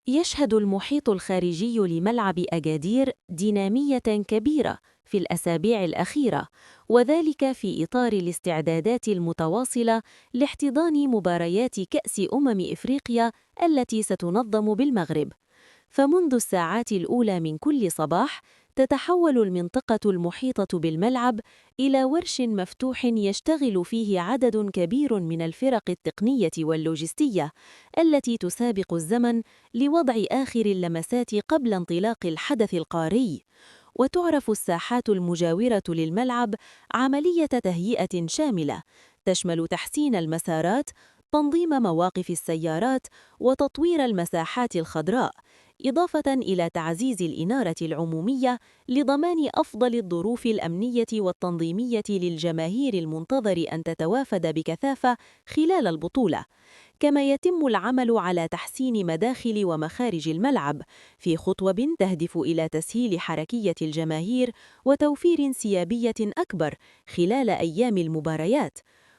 يشهد المحيط الخارجي لملعب أجادير دينامية كبيرة في الأسابيع الأخيرة، وذلك في إطار الاستعدادات المتواصلة لاحتضان مباريات كأس إفريقيا التي ستنظم بالمغرب. فمنذ الساعات الأولى من كل صباح تتحول المنطقة المحيطة بالملعب إلى ورش مفتوح يشتغل فيه عدد كبير من الفرق التقنية واللوجستية التي تسابق الزمن لوضع آخر اللمسات قبل انطلاق الحدث القاري. وتعرف الساحات المجاورة للملعب عملية تهيئة شاملة تشمل تحسين المسارات، تنظيم مواقف السيارات، وتطوير المساحات الخضراء، إضافة إلى تعزيز الإنارة العمومية لضمان أفضل الظروف الأمنية والتنظيمية للجماهير المنتظر أن تتوافد بكثافة خلال البطولة. كما يتم العمل على تحسين مداخل ومخارج الملعب في خطوة تهدف إلى تسهيل حركية الجماهير وتوفير انسيابية أكبر خلال أيام المباريات.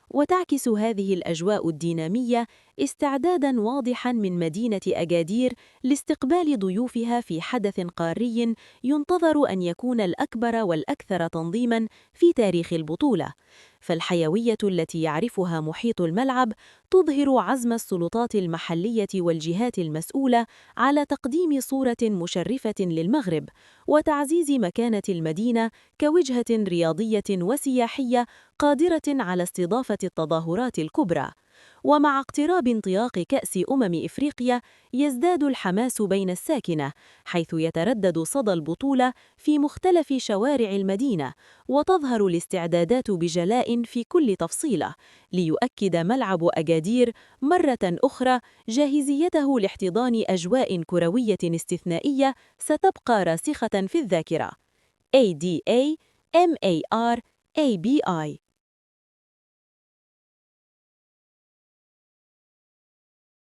وتعكس هذه الأجواء الدينامية استعداداً واضحاً من مدينة أجادير لاستقبال ضيوفها في حدث قاري ينتظر أن يكون الأكبر والأكثر تنظيماً في تاريخ البطولة. فالحيوية التي يعرفها محيط الملعب تظهر عزم السلطات المحلية والجهات المسؤولة على تقديم صورة مشرفة للمغرب وتعزيز مكانة المدينة كوجهة رياضية وسياحية قادرة على استضافة التظاهرات الكبرى. ومع اقتراب انطلاق كأس إفريقيا يزداد الحماس بين الساكنة، حيث يتردد صدى البطولة في مختلف شوارع المدينة، وتظهر الاستعدادات بجلاء في كل تفصيلة، ليؤكد ملعب أجادير مرة أخرى جاهزيته لاحتضان أجواء كروية استثنائية ستبقى راسخة في الذاكرة. ADA MAR ABI